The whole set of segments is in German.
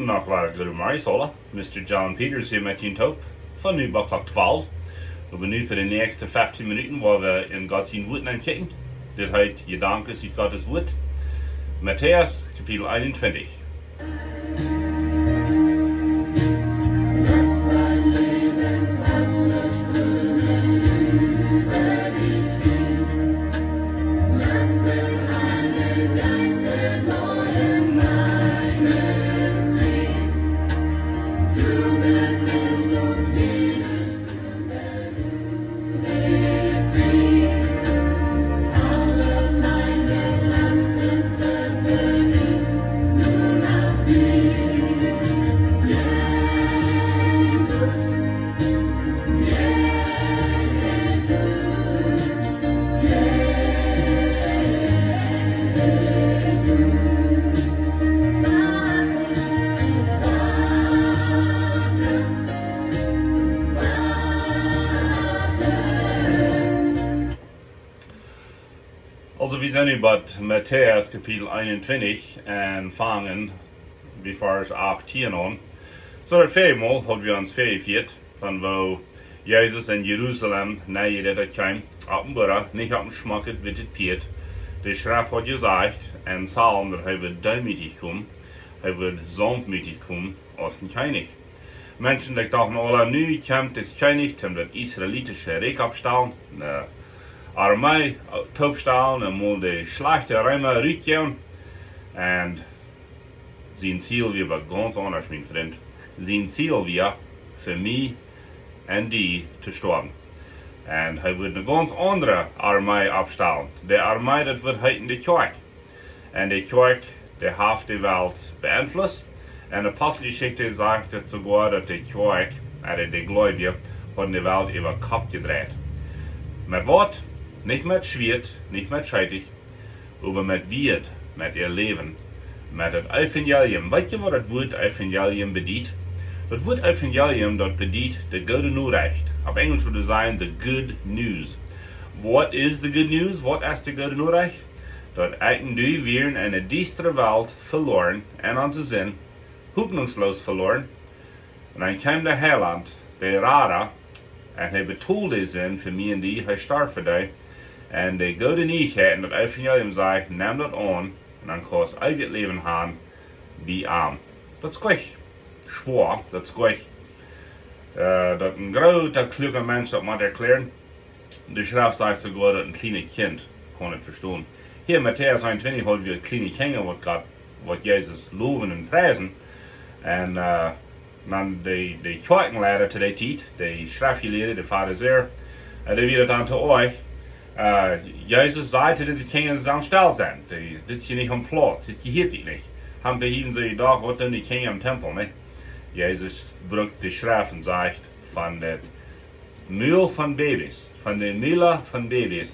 Nog waar door mij zullen. Mr. John Peters hier met je top van nu bij klok 12. We hebben nu voor de nächste 15 minuten waar we in Gods woord aan kijken. Dit heet je danken uit Gottes woord. Matteaus kapitel 21. Also wir sind nu bei Matteaus Kapitel 21 und fangen wie Vers 18 an. So das viermal haben wir uns vergeführt, von wo Jesus in Jerusalem nahe der kam, auf dem Bürger, nicht auf dem Schmacket wird es piert. Die Schrift hat gesagt, in Psalm, dass er wird demütig kommen, er wird sanftmütig kommen, aus dem König. Menschen, die dachten, alle, nu kommt das König, um das israelitische Reich abstellen, Armee topstellen und mal die schlechte Römer rückgehen. Und sein Ziel war ganz anders, mein Freund. Sein Ziel war, für mich und die zu sterben. Und er wird eine ganz andere Armee aufstellen. Die Armee, das wird heute die Kirche. Und die Kirche, die hat die Welt beeinflusst. Und die Apostelgeschichte sagt dass sogar, dass die Kirche, also die Gläubigen, hat die Welt über den Kopf gedreht. Mit Wort, nicht mit Schwert, nicht mit Scheitig, aber mit Wert, mit ihr Leben, mit dem Evangelium. Weißt du, was das Wort Evangelium bedeutet? Das Wort Evangelium, das bedeutet die gute Nachricht. Auf Englisch würde es sein, the good news. What is the good news? Was ist die gute Nachricht? Dass ich und du wären in eine düstere Welt verloren, in unser Sinn, hoffnungslos verloren. Und dann kam der Heiland, der Rara, und er betoelde sind für mich und die, er starb für dich. Und die gute Neuigkeit, das Evangelium sagt, nimm das an, und dann kannst du ewiges Leben haben, wie arm. Das ist gleich schwer, das ist gleich, dass ein großer, kluger Mensch das mal erklären. Die Schrift sagt sogar, dass ein kleines Kind kann nicht verstehen. Hier in Matteaus 21 haben wir kleine Kinder, was Jesus loben und preisen. Und dann die Kirchenlehrer zu der Zeit, die Schriftlehrer, die Pharisäer, die wieder dann zu euch, Jesus sagte, dass die Kinder dann still sind. Die sitzen nicht am Platz, das gehört sich nicht. Haben die Juden so gedacht, was tun die Kinder im Tempel, nicht? Jesus braucht die Schrift und sagt, von der Müll von Babys, von der Mühle von Babys,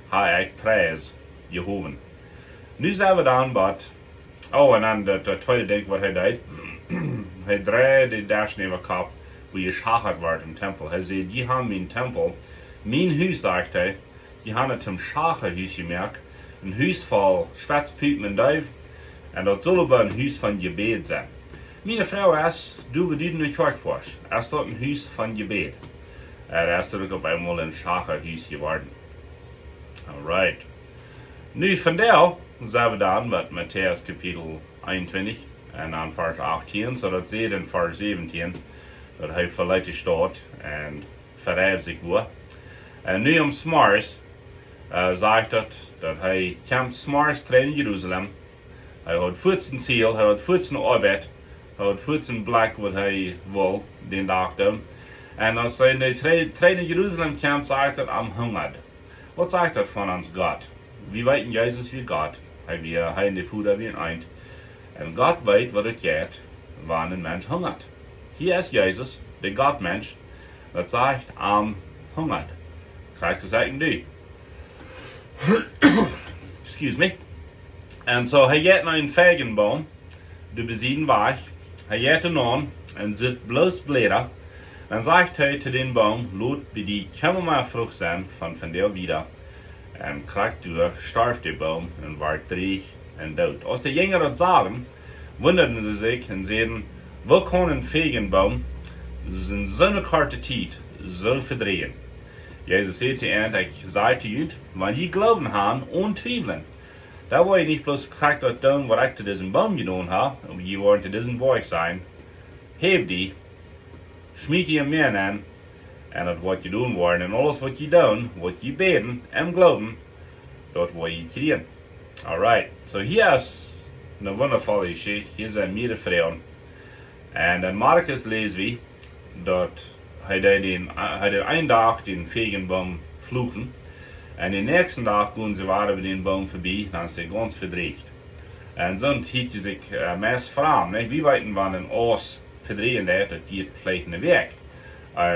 habe ich Preis gehoben. Nu zijn we dan wat, en dan de tweede ding wat hij deed, hij draaide die das neben Kopf, wo geschachert wordt im Tempel. Hij zei, die haben mijn Tempel, mijn huis, sagt hij, die haben het zum Schacherhuis gemerkt, een huis vol schwarzpiepen en duif, en dat zal aber een huis van gebed zijn. Meine Frau ist, du bedienst nicht Kirchforsch, es ist ein Haus von Gebet. ist zurück auf einmal ein Schacherhuis geworden. Alright. Nu von der zijn we dan met Matteaus kapitel 21 en dan vers 18, so dat seht in vers 17, dat hij verleidt staat en verrijft zich weer. En nu om smars zegt dat hij komt smars terug in Jeruzalem. Hij had voetsen ziel, hij had voetsen arbeid, hij had voetsen blik wat hij wil, den dag doen. En als hij terug in Jeruzalem komt, zegt hij am hungert. Wat zegt dat van ons God? We weten Jezus wie God. Hij in de voeder wie een eind. En God weet wat het gaat, wanneer een mens hungert. Hier is Jezus, de Godmens, dat zegt am hungert. Krijgt ze zeggen nu. Excuse me. En zo hij gaat naar een Feigenbaum, de bezieden weg. Hij gaat er aan en zit bloos bleder. Dan zegt hij te den boom, laat bij die kommer maar vrucht zijn van der wieder. En krijgt door, starft de boom en wordt dreig en dood. Als de jongeren dat zagen, wonderden ze zich en zeiden, hoe kon een Feigenbaum in zo'n korte tijd zo verdrehen? Jezus zei te hen, ik zei te jullie, wanneer je geloven gaan, ontwijfelen. Daar wil je niet bloos krijgt dat doen wat ik te deze boom gedaan heb, of je wordt te deze boy zijn. Heb die, schmied je meer aan, en dat wat je doen wordt, en alles wat je doen, wat je beden en geloven, dat wil je krijgen. Alright, so hier is een wondervolle geschichte, hier zijn meerdere vrouwen. En in Markus lezen we, dat hij de een dag den Feigenbaum vloegen, en de nächste dag gaan ze waren bij den boom voorbij, dan is hij ganz verdreigd. En zo hield je zich meest vragen, wie weten wanneer een oos verdrehen dat die vielleicht een week.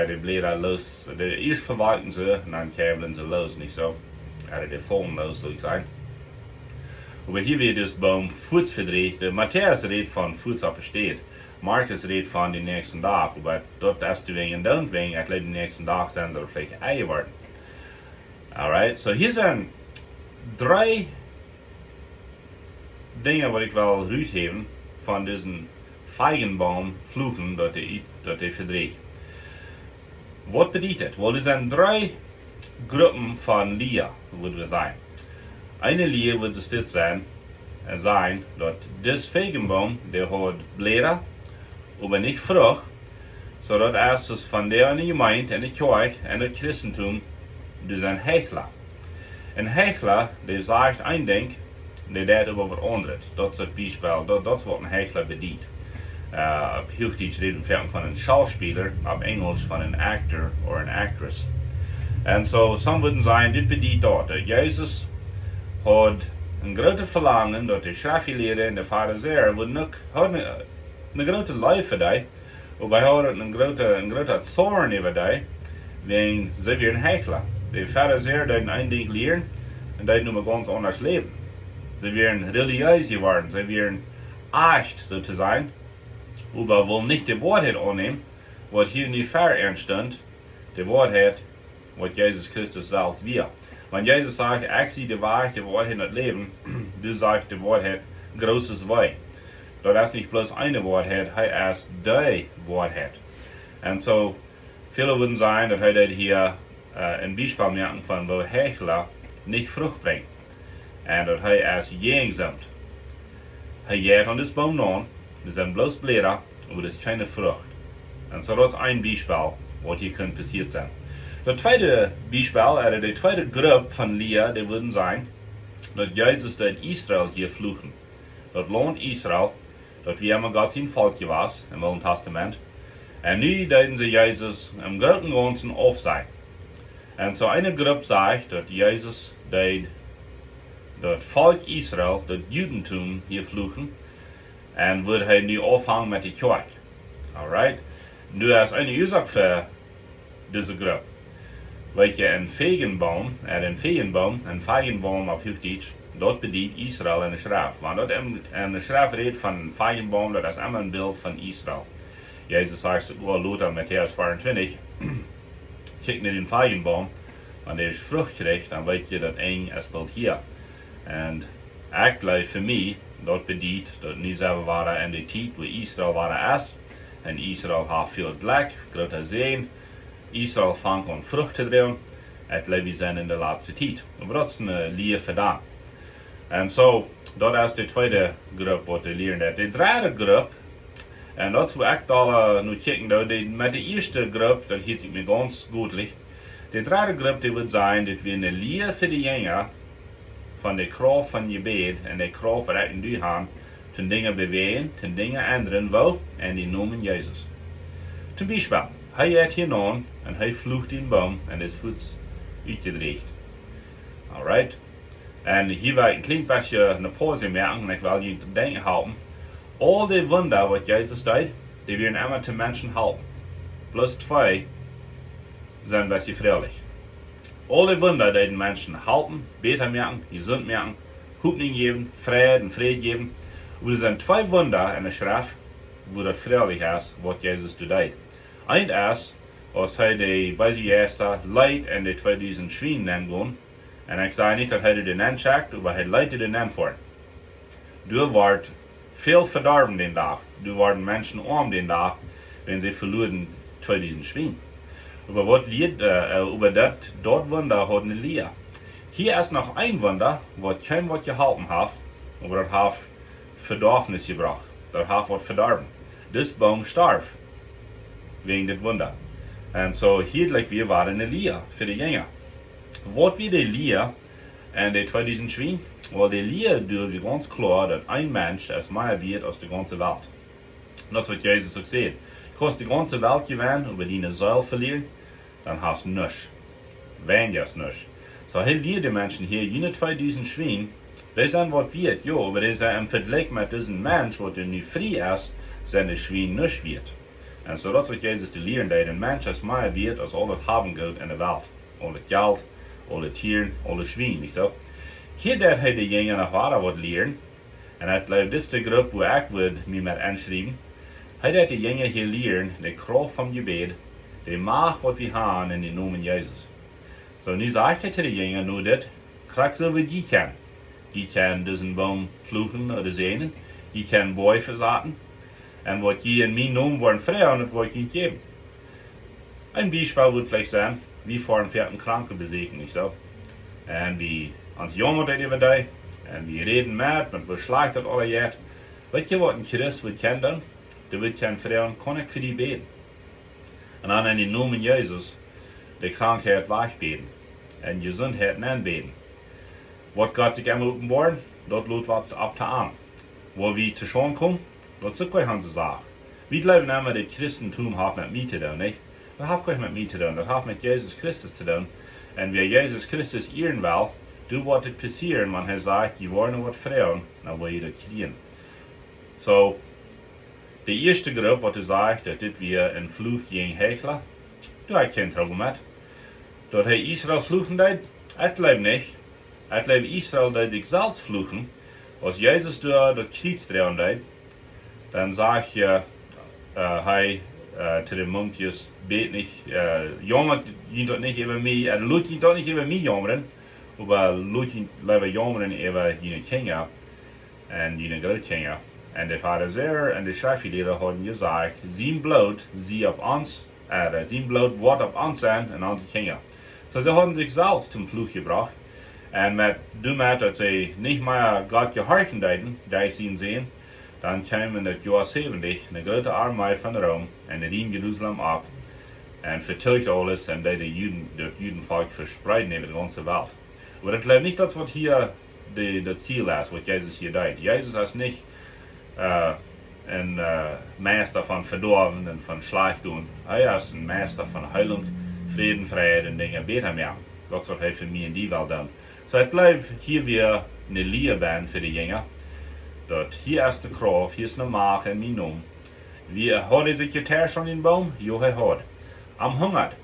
Die bleven los, eerst verwachten ze, en dan kabelen ze los, niet zo. De volgen los, zou ik zeggen. Maar hier weer dus boom voets verdreigd. Matteaus redt van voets op versteht. Markus redt van de nächste dag, maar dat is de wegen don't wegen, ik leid de nächste dag zijn ze vielleicht eigen worden. Alright, so hier zijn 3 dingen wat ik wil uitgeven van deze Feigenbaum vloegen dat hij verdreigt. Wat betekent het? Wel, er zijn 3 groepen van leer, willen we zeggen. Eine leer wird es dit zijn dat deze Feigenbaum, der hat Blätter, aber nicht Frucht, zodat erstens van der in de gemeente en de kerk en het christentum, dus een hechler. Een hechler, die zegt een ding, die dat aber verandert. Dat is het bijspel, dat is wat een hechler bedient. Op Hochdeutsch reden we van een schauspieler, op Engels van een actor of een actress. En zo, some würden zeggen, dit bedient dat. Jezus had een grote verlangen dat de schriftgeleerden en de fariseer hadden een grote liefde voor die, maar hadden een grote zorn over die, wegen ze weer een hechler. De fariseer deden een ding leren en deden nu ganz anders leven. Ze werden religieus geworden, ze werden echt, so te zijn, maar wil niet de waarheid aannemen, wat hier niet ver entstond, de waarheid, wat Jezus Christus zelf weer. Want Jezus zegt, ik zie de waarheid, de waarheid in het leven, dus zegt de waarheid, großes wij. Dat is niet bloos een waarheid, hij is de waarheid. En zo, viele würden sagen, dat hij dit hier een bijspel merken van wo hechler niet vrucht brengt. En dat hij is jengzamt. Hij jaagt aan deze boom aan, er zijn bloos blätter, maar er is geen vrucht. En zo dat is een bijspel, wat hier kan passiert zijn. Dat tweede bijspel, de tweede groep van leer, die würden zijn, dat Jezus dat Israël hier vloegen. Dat land Israël, dat wie immer Gott zijn volkje was, im Alten Testament. En nu deden ze Jezus im großen Ganzen aufzeigen. En zo eine groep zegt dat Jezus deed dat volk Israël, dat Judentum hier vloegen. En wordt hij nu afhangen met de kerk. Alright? Nu is een oorzaak voor deze groep. Weet je, een Feigenbaum op Hochdeutsch, dat bedient Israël en de schrift. Want dat en de schrift redt van Feigenbaum, dat is immer een beeld van Israël. Jezus zegt wel Luther, Matteaus 24, kijk naar den Feigenbaum, wanneer der is vrucht krijgt, dan weet je dat één is beeld hier. En ik geloof voor mij, dat bedient dat niet zo waren in de tijd waar Israël waren is. En Israël had veel blik, grote zee. Israel fangt aan vrucht te dragen, het leven zijn in de laatste tijd. Maar dat is een leer vandaan. En zo, dat is de tweede groep wat we leren. De derde groep, en dat is waar ik al nu kijken, met de eerste groep, dat hield ik me ganz goedlich. De derde groep die wordt zijn dat we een leer voor de jongen van de kracht van je bed en de kracht wat ik in die hand, ten dingen bewegen, ten dingen ändern wil, en die noemen Jezus. Zum Beispiel, hij gaat hier aan en hij vloegt in een boom en is voets uitgedreigd. Alright? En hier wil ik een klein beetje een pauze maken en ik wil je te denken houden. Al die wunder wat Jezus deed, die werden immer te mensen helpen. Plus 2 zijn een beetje vrijelijk. Al die wunder die den Menschen helpen, beter machen, gesund machen, Hoffnung geben, Frieden und Frieden geben. Und es sind 2 Wunder in der Schrift, wo das freilich ist, was Jesus tut. Ein ist, als hij de bij eerste Leid en de 2000 Schweinen neemt. En ik zei niet dat hij de naam checkt, maar hij leidt de naam voor. Du wordt veel verdorven den dag. Du worden mensen arm den dag, wenn sie verloren 2000 Schweinen. Aber was liegt über dort Wunder hat eine Lehr. Hier ist noch ein Wunder, was kein was gehalten hat, aber das hat Verdorfnis gebracht. Das hat was verdorben. Das Baum starb wegen des Wunder. Und so hier wir waren eine Lehr für die Jünger. Was wir die Lehr und die 2000 Schweine, weil die Lehr dürfen ganz klar, dass ein Mensch es mehr wird als die ganze Welt. Und das ist was Jesus auch sagt. Kannst die ganze Welt gewinnen, über deine Seele verlieren, dann hast du nichts. Wenn du es nichts. So, hier lehrt die Menschen hier, jene 2000 Schweine, die sind was wert, ja, aber die sind im Vergleich mit diesem Mensch, der nicht frei ist, sind die Schweine nicht wert. Und so, das ist was Jesus zu lehren, dass ein Mensch ist mehr wert, als alles haben geht in der Welt. Alles Geld, alle Tieren, alle Schweine, nicht so? Hier darf die Jünger noch weiter was lehren, und ich glaube, das ist die Gruppe, wo ich mich mit anschreiben. Hij dat de jongen hier leren, de kracht van gebed, de macht wat we haben in de Namen Jesus. So, nu sagt hij de jongen, nu dat, krijg zo wat je kan. Je kan diesen boom vloegen oder zenen, je kan boy verzaten, en wat je in mijn naam worden vrij, dat wil ik je geven. Een Beispiel wird vielleicht sein, wie fahren wir einen Kranken besiegen, nicht so? Und wie uns jammert über die, und wir reden mit was schlägt das alle jetzt. Weet je wat een Christ wird kennen dann? Der wird kein Frauen, kann ich für die beten. Und dann in den Namen Jesus, die Krankheit wegbeten. Und Gesundheit anbeten. Was Gott sich einmal offenbaren, dort lohnt was ab der Arm. Wo wir zu schauen kommen, dort ist keine ganze Sache. Wir glauben immer, das Christentum hat mit mir zu tun, nicht? Das hat gar mit mir zu tun, das hat mit Jesus Christus zu tun. Und wer Jesus Christus ehren will, du wird es passieren, wenn er sagt, die wollen was Frauen, dann will ihr das kriegen. So, die erste Gruppe, was sagt, dass wir in Fluch gegen Hechler, da hat kein Trouble mit. Dort hat Israel fluchen deed, het lebt nicht. Het lebt Israel deed sich selbst fluchen. Als Jesus da das Kriegsdrehen deed, dann sagt je, zu den Munkjes, bet nicht, jammert ihn dort nicht über mich, lut ihn dort nicht über mich jammern, aber lut ihn lieber jammern über jene Kinder und jene Großkinder. Und der Pharisäer und die Schriftgelehrten haben gesagt, sein Blut, sein Blut wird auf uns sein und unsere Kinder. So, sie haben sich selbst zum Fluch gebracht. Und damit, dass sie nicht mehr Gott gehorchen dürfen, da sie ihn sehen, dann kamen das Jahr 70 eine große Armee von Rom und in Jerusalem ab und vertilgt alles und das Judenvolk verspreiten über die ganze Welt. Aber ich glaube nicht, dass was hier das Ziel ist, was Jesus hier tut. Jesus ist nicht ein Meister von Verdorben und von Schleichtun. Er ist ein Meister von Heilung, Frieden, Freiheit und Dinge besser machen. Das soll er für mich in die Welt tun. So, ich glaube, hier wir eine Lehre für die Jünger. Dort, hier ist die Kraft, hier ist eine Macht in meinem Namen. Wie hat er sich getäuscht an den Baum? Ja, er hat. Am hungert,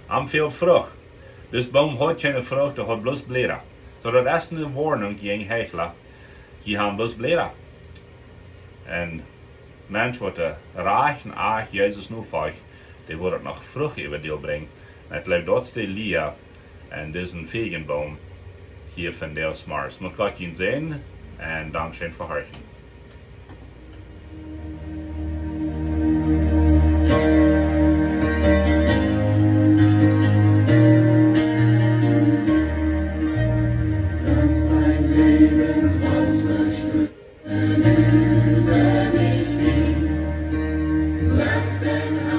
am fehlt Frucht. Das Baum hat keine Frucht, er hat bloß Blätter. So, das ist eine Warnung gegen Hechler. Die haben bloß Blätter. Und Mensch, wat de reich en aag Jezus nu volgt, die wordt nog Frucht über die brengen. En ik geloof dat is de Leer en diesen Feigenbaum hier von der Mars. Moet Gott ihn sehen und Dankeschön für heute. den